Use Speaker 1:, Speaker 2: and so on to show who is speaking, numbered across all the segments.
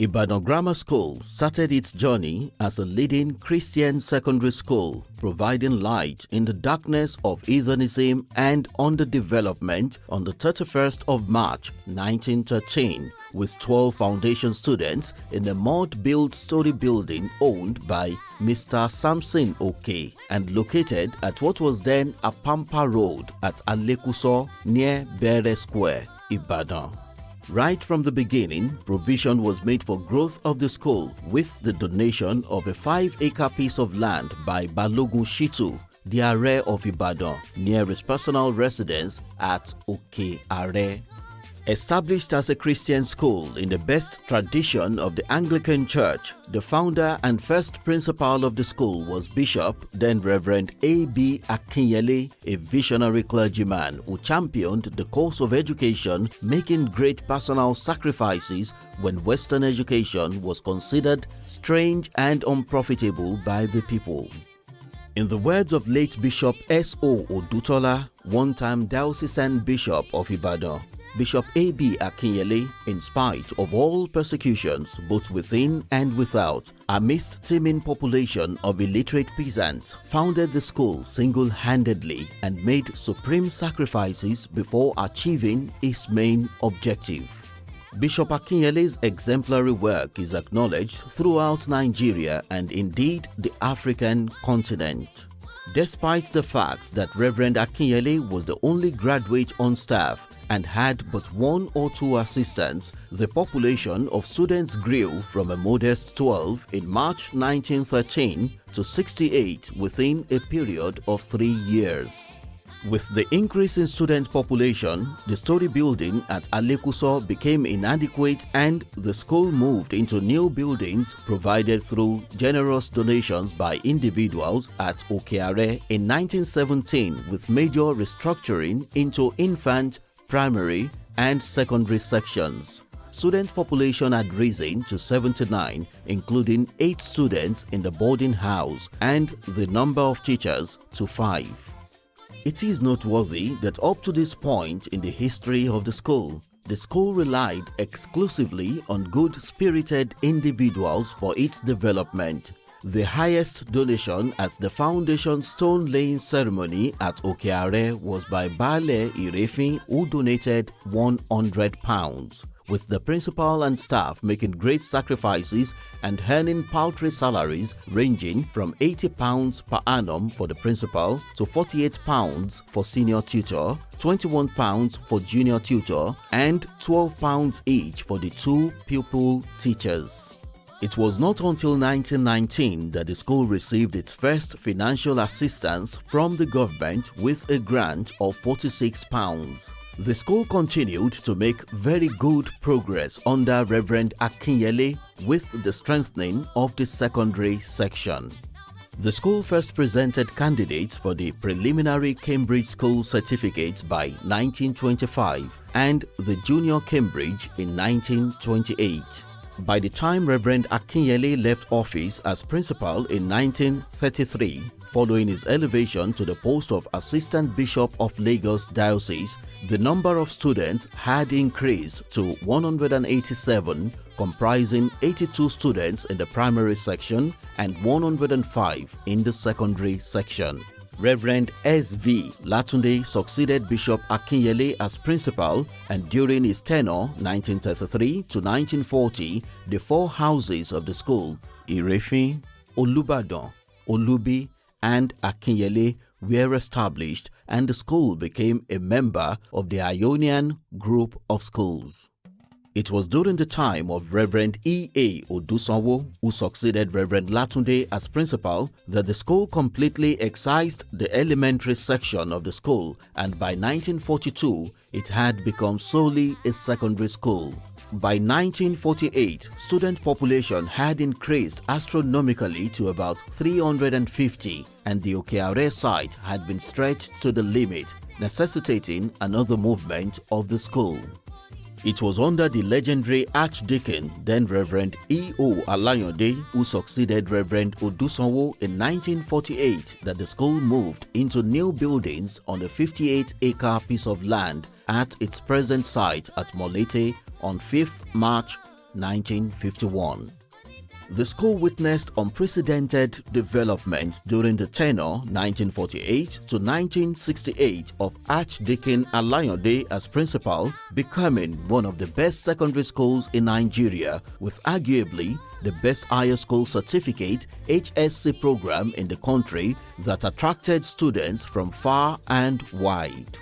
Speaker 1: Ibadan Grammar School started its journey as a leading Christian secondary school, providing light in the darkness of heathenism and underdevelopment on the 31st of March 1913, with 12 foundation students in a mud-built story building owned by Mr. Samson Oke and located at what was then Apampa Road at Alekuso near Bere Square, Ibadan. Right from the beginning, provision was made for growth of the school with the donation of a 5-acre piece of land by Balogun Shitu, the Are of Ibadan, near his personal residence at Oke Are. Established as a Christian school in the best tradition of the Anglican Church, the founder and first principal of the school was Bishop, then Reverend A.B. Akinyele, a visionary clergyman who championed the course of education, making great personal sacrifices when Western education was considered strange and unprofitable by the people. In the words of late Bishop S.O. Odutola, one-time diocesan bishop of Ibadan, Bishop A.B. Akinyele, in spite of all persecutions, both within and without, amidst teeming population of illiterate peasants, founded the school single-handedly and made supreme sacrifices before achieving its main objective. Bishop Akinyele's exemplary work is acknowledged throughout Nigeria and indeed the African continent. Despite the fact that Reverend Akinyele was the only graduate on staff and had but 1 or 2 assistants, the population of students grew from a modest 12 in March 1913 to 68 within a period of 3 years. With the increase in student population, the story building at Alekuso became inadequate and the school moved into new buildings provided through generous donations by individuals at Okeare in 1917, with major restructuring into infant, primary and secondary sections. Student population had risen to 79, including 8 students in the boarding house and the number of teachers to 5. It is noteworthy that up to this point in the history of the school relied exclusively on good-spirited individuals for its development. The highest donation at the foundation stone-laying ceremony at Okeare was by Bale Irefin, who donated £100. With the principal and staff making great sacrifices and earning paltry salaries ranging from £80 per annum for the principal to £48 for senior tutor, £21 for junior tutor, and £12 each for the 2 pupil teachers. It was not until 1919 that the school received its first financial assistance from the government with a grant of £46. The school continued to make very good progress under Reverend Akinyele with the strengthening of the secondary section. The school first presented candidates for the preliminary Cambridge School certificates by 1925 and the Junior Cambridge in 1928. By the time Reverend Akinyele left office as principal in 1933, following his elevation to the post of Assistant Bishop of Lagos Diocese, the number of students had increased to 187, comprising 82 students in the primary section and 105 in the secondary section. Reverend S.V. Latunde succeeded Bishop Akinyele as principal, and during his tenure 1933 to 1940, the 4 houses of the school, Irefin, Olubadan, Olubi, and Akinyele, were established, and the school became a member of the Ionian group of schools. It was during the time of Reverend E.A. Odusanwo, who succeeded Reverend Latunde as principal, that the school completely excised the elementary section of the school, and by 1942, it had become solely a secondary school. By 1948, student population had increased astronomically to about 350, and the Okeare site had been stretched to the limit, necessitating another movement of the school. It was under the legendary Archdeacon, then Reverend E.O. Alayonde, who succeeded Reverend Odusanwo in 1948, that the school moved into new buildings on a 58-acre piece of land at its present site at Molete on 5th March 1951. The school witnessed unprecedented development during the tenure 1948 to 1968 of Archdeacon Alayande as principal, becoming one of the best secondary schools in Nigeria with arguably the best higher school certificate HSC program in the country that attracted students from far and wide.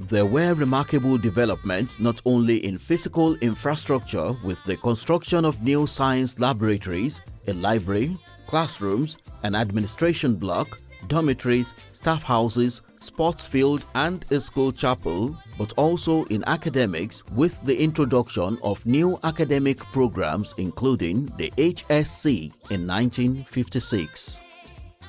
Speaker 1: There were remarkable developments not only in physical infrastructure with the construction of new science laboratories, a library, classrooms, an administration block, dormitories, staff houses, sports field and a school chapel, but also in academics with the introduction of new academic programs including the HSC in 1956.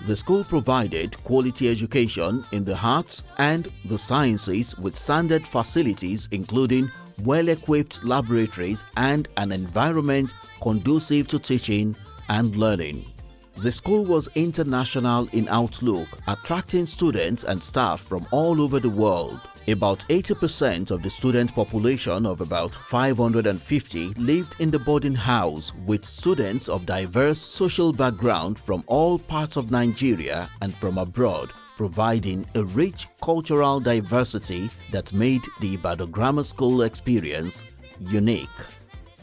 Speaker 1: The school provided quality education in the arts and the sciences with standard facilities including well-equipped laboratories and an environment conducive to teaching and learning. The school was international in outlook, attracting students and staff from all over the world. About 80% of the student population of about 550 lived in the boarding house, with students of diverse social background from all parts of Nigeria and from abroad, providing a rich cultural diversity that made the Ibadan Grammar School experience unique.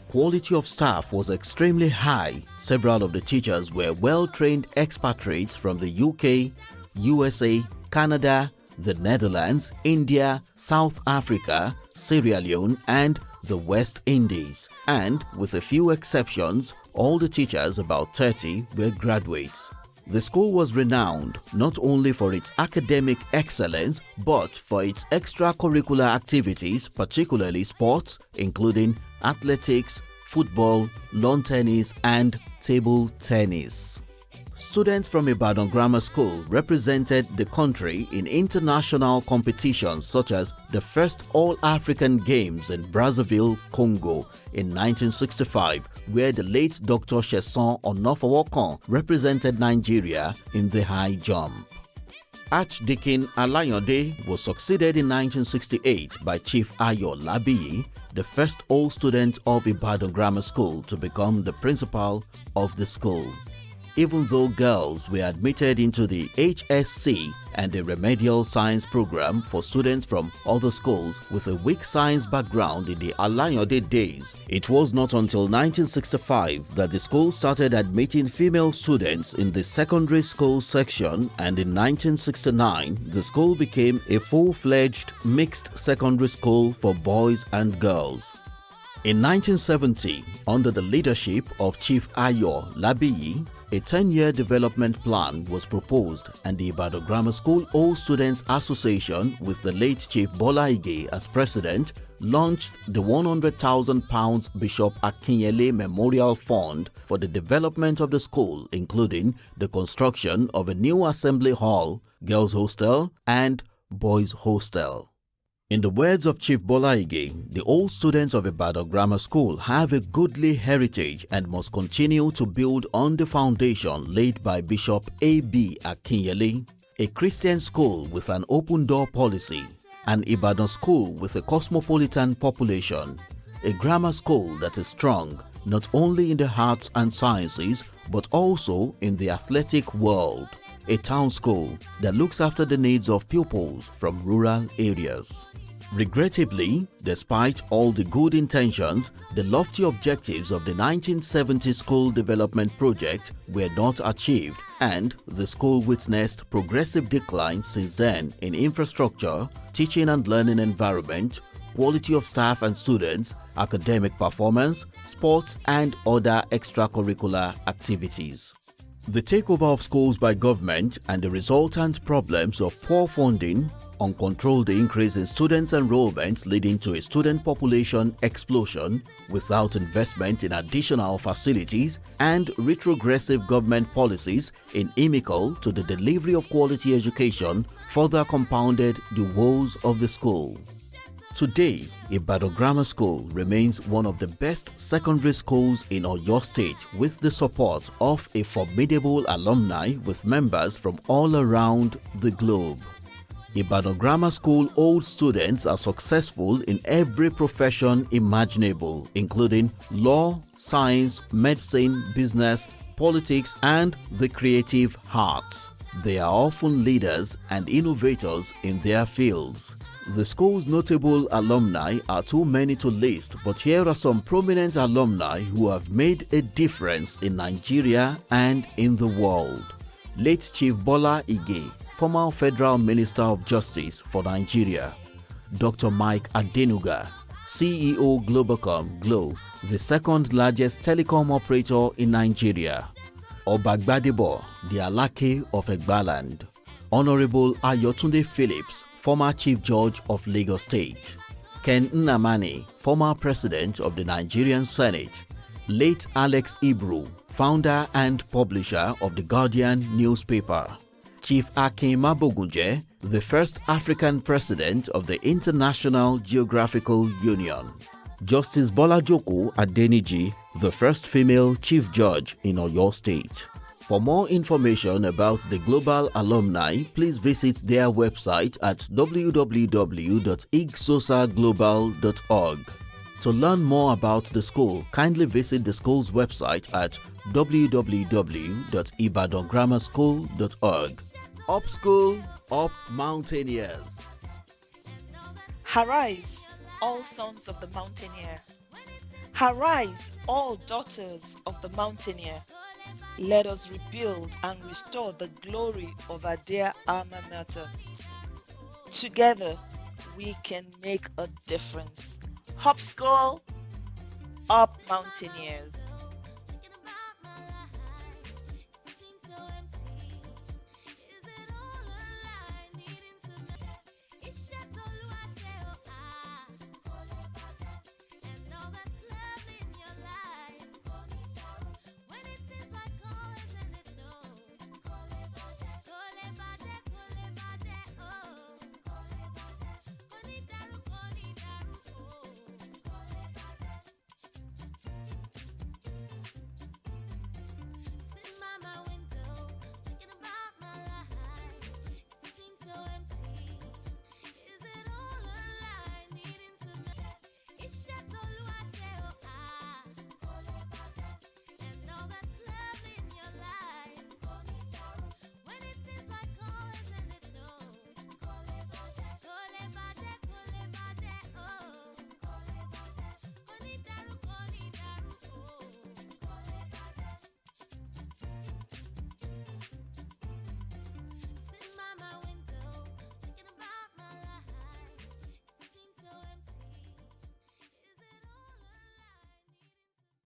Speaker 1: Quality of staff was extremely high. Several of the teachers were well-trained expatriates from the UK, USA, Canada, the Netherlands, India, South Africa, Sierra Leone, and the West Indies. And with a few exceptions, all the teachers, about 30, were graduates. The school was renowned not only for its academic excellence but for its extracurricular activities, particularly sports, including athletics, football, lawn tennis, and table tennis. Students from Ibadan Grammar School represented the country in international competitions such as the first All-African Games in Brazzaville, Congo in 1965, where the late Dr. Sheson Onofowokan represented Nigeria in the high jump. Archdeacon Alayande was succeeded in 1968 by Chief Ayo Labiyi, the first old student of Ibadan Grammar School to become the principal of the school. Even though girls were admitted into the HSC and the remedial science program for students from other schools with a weak science background in the Alayande days, it was not until 1965 that the school started admitting female students in the secondary school section, and in 1969 the school became a full-fledged mixed secondary school for boys and girls. In 1970, under the leadership of Chief Ayo Labiyi, a 10-year development plan was proposed, and the Ibadan Grammar School Old Students Association, with the late Chief Bola Ige as president, launched the £100,000 Bishop Akinyele Memorial Fund for the development of the school, including the construction of a new assembly hall, girls' hostel, and boys' hostel. In the words of Chief Bola Ige, the old students of Ibadan Grammar School have a goodly heritage and must continue to build on the foundation laid by Bishop A.B. Akinyele, a Christian school with an open-door policy, an Ibadan school with a cosmopolitan population, a grammar school that is strong not only in the arts and sciences but also in the athletic world, a town school that looks after the needs of pupils from rural areas. Regrettably, despite all the good intentions, the lofty objectives of the 1970 school development project were not achieved, and the school witnessed progressive decline since then in infrastructure, teaching and learning environment, quality of staff and students, academic performance, sports, and other extracurricular activities. The takeover of schools by government and the resultant problems of poor funding, uncontrolled increase in students' enrollment leading to a student population explosion without investment in additional facilities, and retrogressive government policies inimical to the delivery of quality education further compounded the woes of the school. Today, Ibadan Grammar School remains one of the best secondary schools in Oyo State with the support of a formidable alumni with members from all around the globe. Ibadan Grammar School old students are successful in every profession imaginable, including law, science, medicine, business, politics, and the creative arts. They are often leaders and innovators in their fields. The school's notable alumni are too many to list, but here are some prominent alumni who have made a difference in Nigeria and in the world. Late Chief Bola Ige, former Federal Minister of Justice for Nigeria. Dr. Mike Adenuga, CEO Globacom Glo, the second largest telecom operator in Nigeria. Obagbadebo, the Alake of Egbaland. Honorable Ayotunde Phillips, former Chief Judge of Lagos State. Ken Nnamani, former President of the Nigerian Senate. Late Alex Ibru, founder and publisher of the Guardian newspaper. Chief Akin Mabogunje, the first African President of the International Geographical Union. Justice Bolajoku Adeniji, the first female Chief Judge in Oyo State. For more information about the Global Alumni, please visit their website at www.igsosaglobal.org. To learn more about the school, kindly visit the school's website at www.ibadangrammarschool.org. Up school, up mountaineers.
Speaker 2: Arise, all sons of the mountaineer. Arise, all daughters of the mountaineer. Let us rebuild and restore the glory of our dear alma mater. Together, we can make a difference. Up school, up mountaineers.